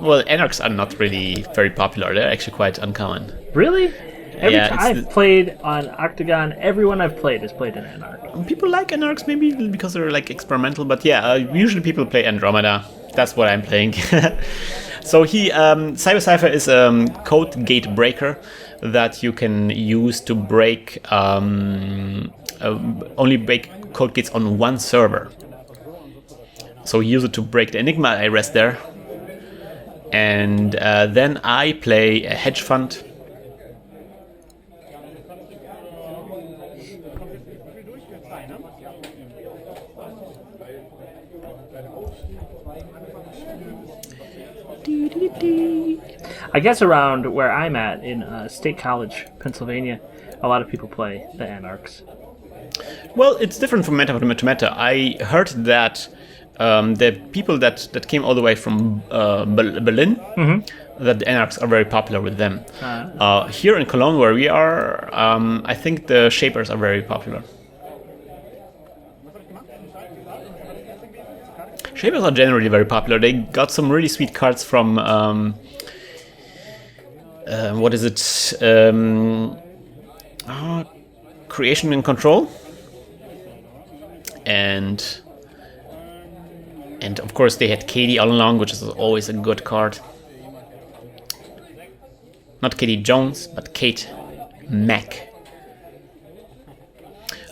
Well, Anarchs are not really very popular. They're actually quite uncommon. Really? Every Yeah, time I've played on Octagon, everyone I've played has played an Anarch. People like Anarchs maybe because they're like experimental, but yeah, usually people play Andromeda. That's what I'm playing. So Cyber Cypher is a code gate breaker that you can use to break only break code gates on one server. So you use it to break the Enigma I rest there, and then I play a hedge fund. I guess around where I'm at in State College, Pennsylvania, a lot of people play the Anarchs. Well, it's different from meta to meta. I heard that the people that came all the way from Berlin, that the Anarchs are very popular with them. Here in Cologne, where we are, I think the Shapers are very popular. Shapers are generally very popular. They got some really sweet cards from what is it? Creation and control. And of course they had Katie all along, which is always a good card. Not Katie Jones, but Kate Mack.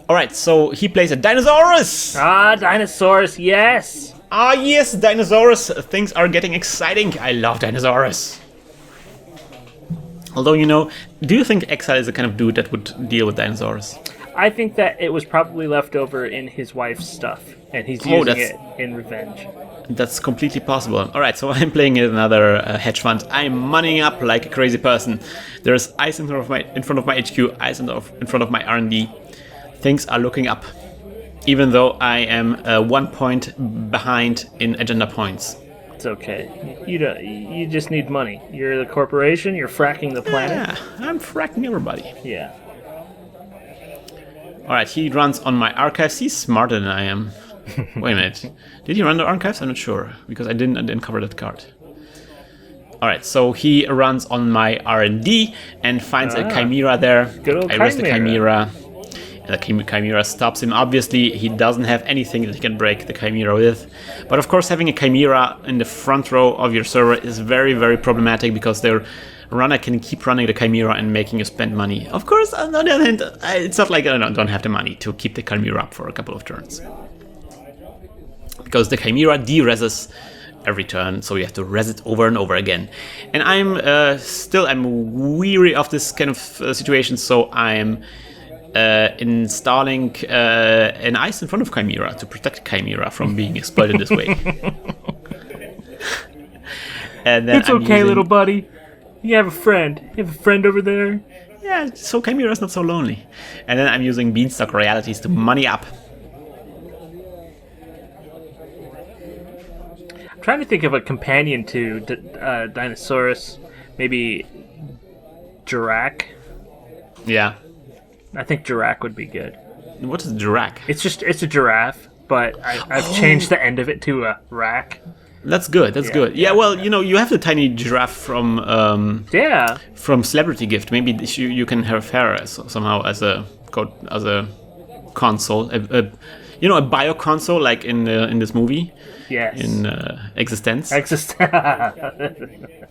Alright, so he plays a Dinosaurus! Ah, Dinosaurus, yes! Ah, yes, Dinosaurus! Things are getting exciting. I love Dinosaurus. Although, do you think Exile is the kind of dude that would deal with Dinosaurus? I think that it was probably left over in his wife's stuff, and he's using it in revenge. That's completely possible. Alright, so I'm playing another hedge fund. I'm moneying up like a crazy person. There's ice in front of my HQ, ice in front of my R&D. Things are looking up. Even though I am 1 point behind in agenda points. It's okay. You just need money. You're the corporation, you're fracking the planet. Yeah, I'm fracking everybody. Yeah. Alright, he runs on my archives. He's smarter than I am. Wait a minute. Did he run the archives? I'm not sure, because I didn't cover that card. Alright, so he runs on my R&D and finds a Chimera there. Good old I rest the Chimera. And the Chimera stops him. Obviously, he doesn't have anything that he can break the Chimera with. But of course, having a Chimera in the front row of your server is very, very problematic, because their runner can keep running the Chimera and making you spend money. Of course, on the other hand, it's not like I don't have the money to keep the Chimera up for a couple of turns. Because the Chimera de-reses every turn, so you have to res it over and over again. And I'm weary of this kind of situation, so I'm installing an ice in front of Chimera to protect Chimera from being exploited this way. And then it's okay, little buddy. You have a friend. You have a friend over there. Yeah, so Chimera's not so lonely. And then I'm using Beanstalk Realities to money up. I'm trying to think of a companion to Dinosaurus. Maybe Jirak. Yeah. I think Jirak would be good. What is Jirak? It's a giraffe, but I've changed the end of it to a rack. That's good. That's good. Yeah. Well, you have the tiny giraffe from Celebrity Gift. Maybe you can have her somehow as a console. A bio console like in this movie. Yes. In Existence. It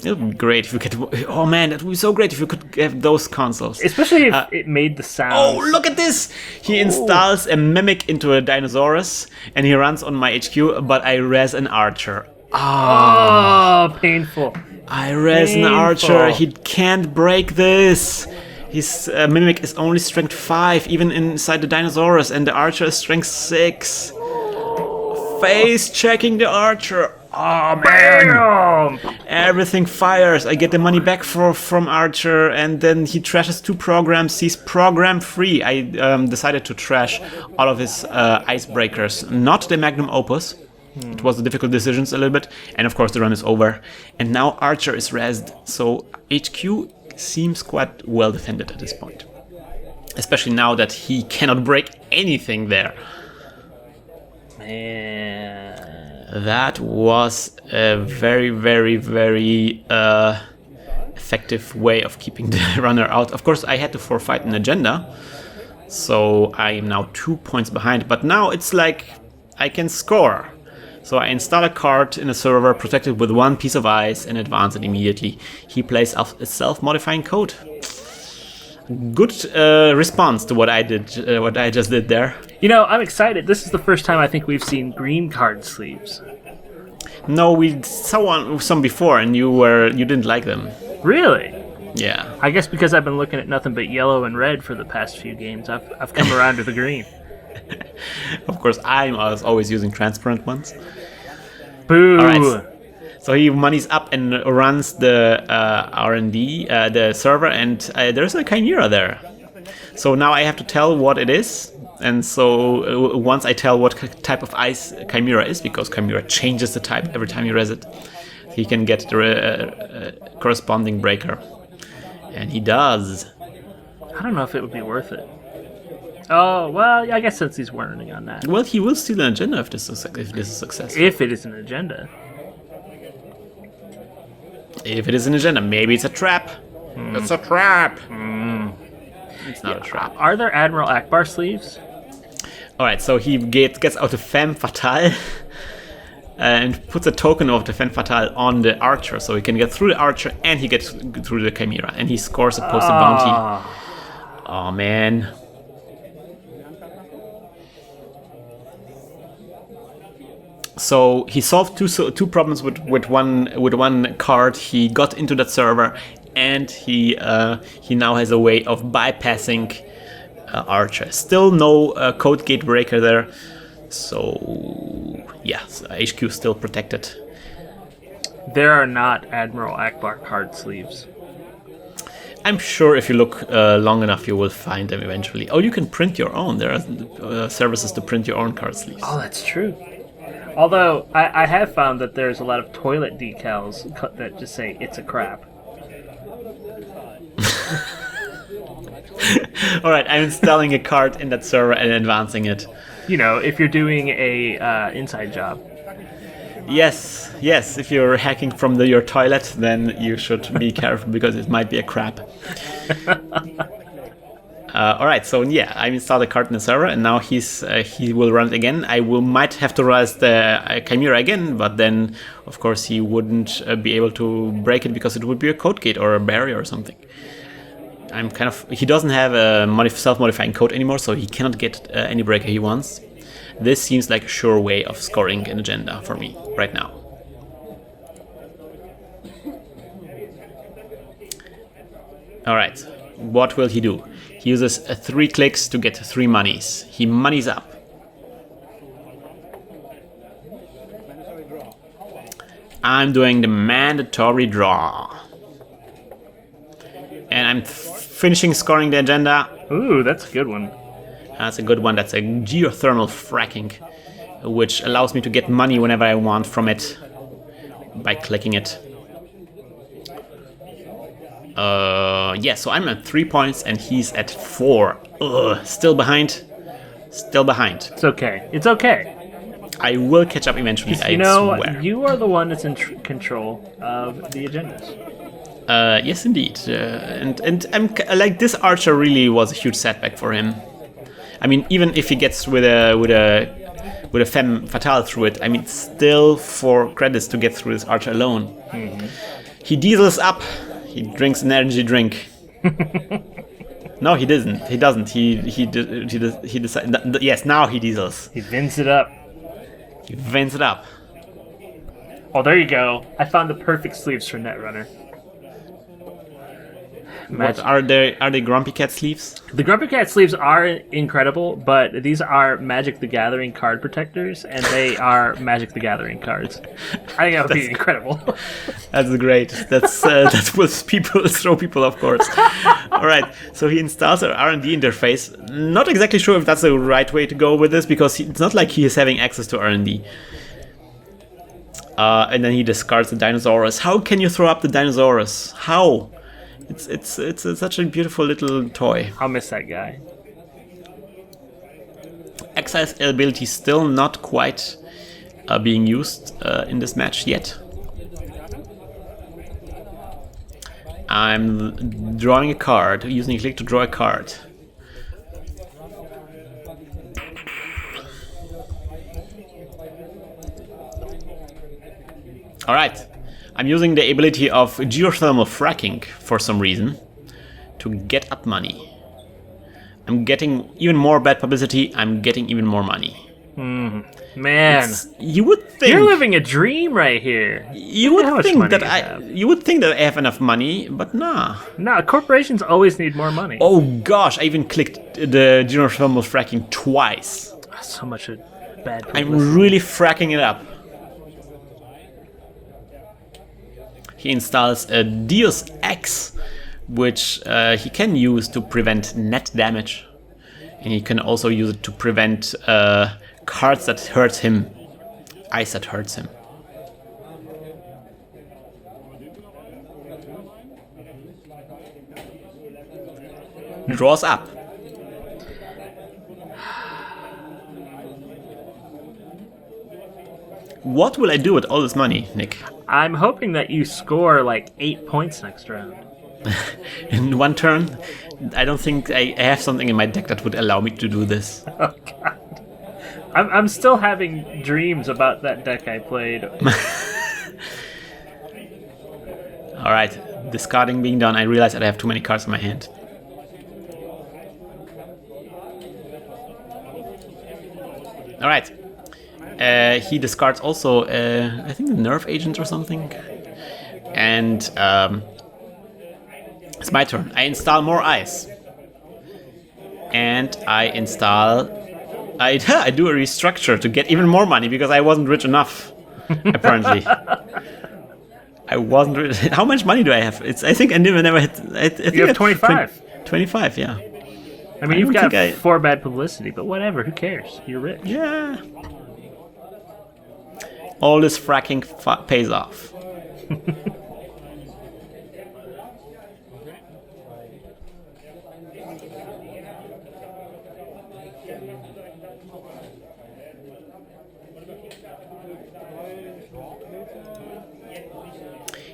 would be great if you could. Oh man, that would be so great if you could have those consoles. Especially if it made the sound. Oh, look at this! He installs a mimic into a Dinosaurus, and he runs on my HQ, but I res an archer. Oh, painful. I res an archer. He can't break this. His mimic is only strength 5, even inside the Dinosaurus, and the archer is strength 6. Face checking the archer. Oh man! Bam! Everything fires. I get the money back from Archer, and then he trashes 2 programs. He's program free. I decided to trash all of his icebreakers, not the magnum opus. It was a difficult decision a little bit, and of course the run is over. And now Archer is rezzed, so HQ seems quite well defended at this point. Especially now that he cannot break anything there. Man. That was a very, very, very effective way of keeping the runner out. Of course, I had to forfeit an agenda, so I am now 2 points behind. But now it's like I can score. So I install a card in a server protected with 1 piece of ice and advance it immediately. He plays a self-modifying code. Good response to what I did, what I just did there. I'm excited. This is the first time I think we've seen green card sleeves. No, we saw some before, and you didn't like them. Really? Yeah. I guess because I've been looking at nothing but yellow and red for the past few games, I've come around to the green. Of course, I was always using transparent ones. Boo! All right. So he monies up and runs the R&D, the server, and there's a Chimera there. So now I have to tell what it is. And so once I tell what type of ice Chimera is, because Chimera changes the type every time you res it, he can get the corresponding breaker. And he does. I don't know if it would be worth it. Oh, well, I guess since he's running on that. Well, he will steal an agenda if this is successful. If it is an agenda. If it is an agenda, maybe it's a trap. It's a trap. It's not a trap. Are there Admiral Akbar sleeves? Alright, so he gets out a femme fatale and puts a token of the femme fatale on the archer, so he can get through the archer and he gets through the chimera, and he scores a posted bounty. Oh man. So he solved two problems with one card. He got into that server, and he now has a way of bypassing Archer. Still no code gate breaker there. So yeah, HQ still protected. There are not Admiral Akbar card sleeves. I'm sure if you look long enough, you will find them eventually. Oh, you can print your own. There are services to print your own card sleeves. Oh, that's true. Although, I have found that there's a lot of toilet decals that just say, it's a crap. Alright, I'm installing a card in that server and advancing it. You know, if you're doing a inside job. Yes, if you're hacking from your toilet, then you should be careful because it might be a crap. Alright, so yeah, I installed a card in the server, and now he will run it again. I might have to rise the Chimera again, but then, of course, he wouldn't be able to break it because it would be a code gate or a barrier or something. He doesn't have a self-modifying code anymore, so he cannot get any breaker he wants. This seems like a sure way of scoring an agenda for me right now. Alright, what will he do? He uses 3 clicks to get 3 monies. He monies up. I'm doing the mandatory draw. And I'm finishing scoring the agenda. Ooh, that's a good one. That's a good one. That's a geothermal fracking, which allows me to get money whenever I want from it by clicking it. Yeah, so I'm at 3 points and he's at 4. Ugh, still behind. It's okay. It's okay. I will catch up eventually, I swear. You are the one that's in control of the agendas. Yes, indeed. And I'm like, this archer really was a huge setback for him. I mean, even if he gets with a femme fatale through it, I mean, still 4 credits to get through this archer alone. Mm-hmm. He diesels up. He drinks an energy drink. No, he doesn't. He doesn't. He decided. Yes, now he diesels. He vents it up. Oh, there you go. I found the perfect sleeves for Netrunner. What are they Grumpy Cat sleeves? The Grumpy Cat sleeves are incredible, but these are Magic the Gathering card protectors, and they are Magic the Gathering cards. I think that would be incredible. That's great. That will throw people off course. All right, so he installs an R&D interface. Not exactly sure if that's the right way to go with this, because it's not like he is having access to R&D. And then he discards the Dinosaurus. How can you throw up the Dinosaurus? How? It's such a beautiful little toy. I'll miss that guy. Exile's ability still not quite being used in this match yet. I'm drawing a card, using a click to draw a card. Alright. I'm using the ability of geothermal fracking for some reason to get up money. I'm getting even more bad publicity. I'm getting even more money. Man, you would think you're living a dream right here. You would think that I have enough money, but nah. No, corporations always need more money. Oh gosh, I even clicked the geothermal fracking twice. So much bad publicity. I'm really fracking it up. He installs a Deus Ex, which he can use to prevent net damage. And he can also use it to prevent cards that hurt him, ice that hurts him. Draws up. What will I do with all this money, Nick? I'm hoping that you score like 8 points next round. in one turn. I don't think I have something in my deck that would allow me to do this. Oh god. I'm still having dreams about that deck I played. Alright, discarding being done, I realize that I have too many cards in my hand. Alright. He discards also, I think, the Nerve Agent or something. And it's my turn. I install more ice. And I install... I do a restructure to get even more money because I wasn't rich enough, apparently. I wasn't rich. How much money do I have? I think I never hit... I think You have 25. 25, yeah. I mean, you've got 4 bad publicity, but whatever, who cares? You're rich. Yeah. All this fracking pays off.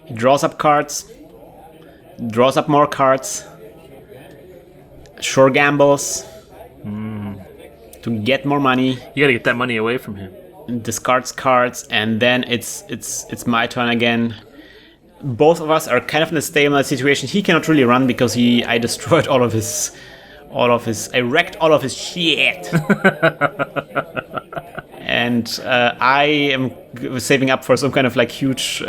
He draws up cards, draws up more cards, sure gambles to get more money. You gotta get that money away from him. Discards cards, and then it's my turn again. Both of us are kind of in a stalemate situation. He cannot really run because I destroyed I wrecked all of his shit. And I am saving up for some kind of like huge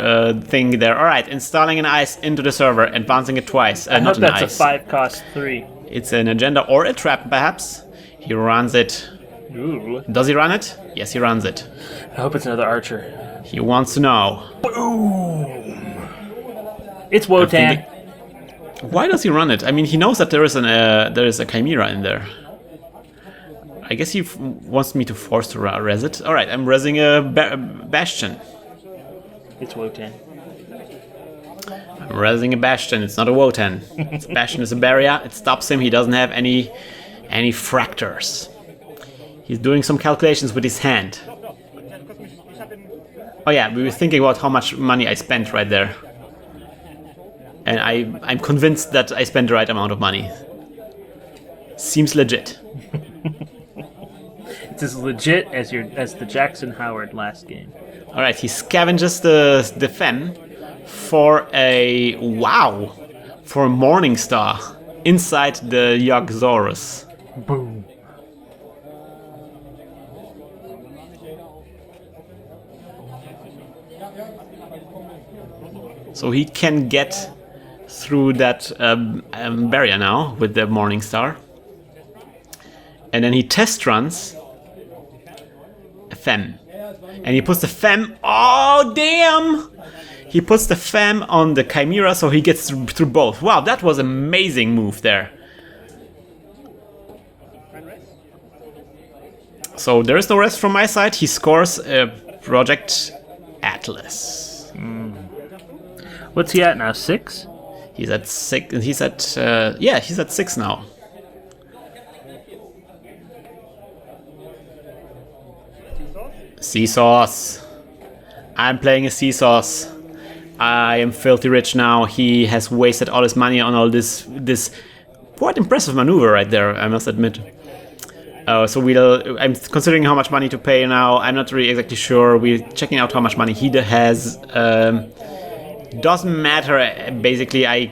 thing there. All right, installing an ice into the server, advancing it twice. I not hope an that's ice. a 5 cost 3. It's an agenda or a trap, perhaps. He runs it. Ooh. Does he run it? Yes, he runs it. I hope it's another archer. He wants to know. Boom! It's Wotan. Why does he run it? I mean, he knows that there is a Chimera in there. I guess he wants me to force to res it. Alright, I'm resing a Bastion. It's Wotan. I'm resing a Bastion, it's not a Wotan. Bastion is a barrier, it stops him, he doesn't have any fractors. He's doing some calculations with his hand. Oh yeah, we were thinking about how much money I spent right there. And I'm convinced that I spent the right amount of money. Seems legit. It's as legit as the Jackson Howard last game. Alright, he scavenges the Fen for a Morningstar inside the Yogg-Saurus. Boom. So he can get through that barrier now with the Morningstar. And then he test runs a Fem. And he puts the Fem... Oh, damn! He puts the Fem on the Chimera so he gets through both. Wow, that was an amazing move there. So there is no rest from my side. He scores a Project Atlas. What's he at now? 6? He's at 6. He's at 6 now. Seesaws. I'm playing a Seesaws. I am filthy rich now. He has wasted all his money on all this quite impressive maneuver right there, I must admit. So I'm considering how much money to pay now. I'm not really exactly sure. We're checking out how much money he has. Doesn't matter. Basically, I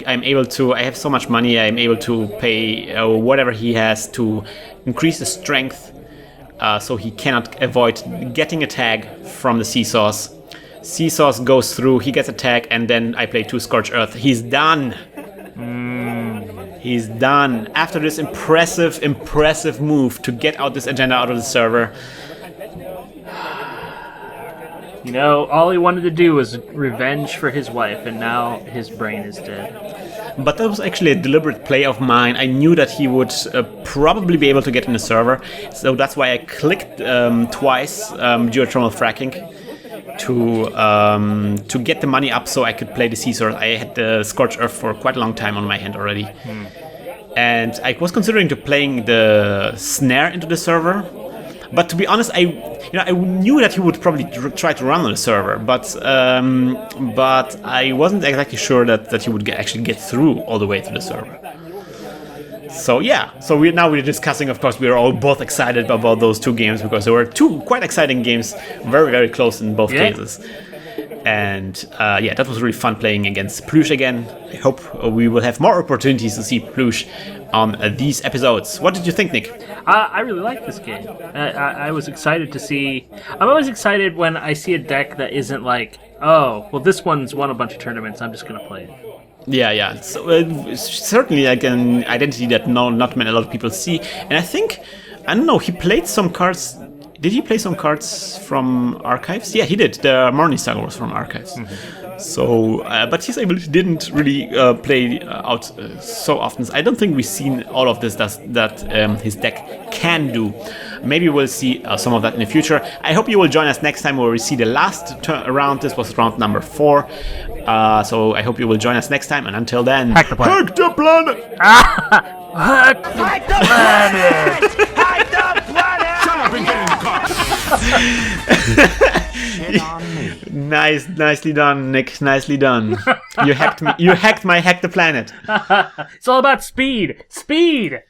have so much money. I'm able to pay whatever he has to increase the strength, so he cannot avoid getting a tag from the Seesaws. Seesaws goes through. He gets a tag, and then I play 2 Scorch Earth. He's done. He's done. After this impressive move to get out this agenda out of the server. You know, all he wanted to do was revenge for his wife, and now his brain is dead. But that was actually a deliberate play of mine. I knew that he would probably be able to get in the server, so that's why I clicked twice geothermal fracking to get the money up so I could play the Caesar. I had the Scorched Earth for quite a long time on my hand already. And I was considering to playing the Snare into the server, But to be honest, I knew that he would probably try to run on the server, but I wasn't exactly sure that he would actually get through all the way to the server. So yeah, we're discussing. Of course, we are all both excited about those two games because there were two quite exciting games, very very close in both cases. And that was really fun playing against Plüsch again. I hope we will have more opportunities to see Plüsch on these episodes. What did you think, Nick? I really like this game. I was excited to see. I'm always excited when I see a deck that isn't like, oh, well, this one's won a bunch of tournaments, I'm just going to play it. Yeah. So, certainly like an identity that not a lot of people see. And I think, I don't know, he played some cards. Did he play some cards from Archives? Yeah, he did. The Morningstar was from Archives. Mm-hmm. So, but his ability didn't really play out so often. I don't think we've seen all of this that his deck can do. Maybe we'll see some of that in the future. I hope you will join us next time where we see the last round. This was round number 4. So I hope you will join us next time. And until then, hack the planet. Hack the planet! Hack the planet! Hack the planet! Shut up and get in the car. Nicely done, Nick. Nicely done. You hacked me. You hacked my Hack the Planet. It's all about speed. Speed!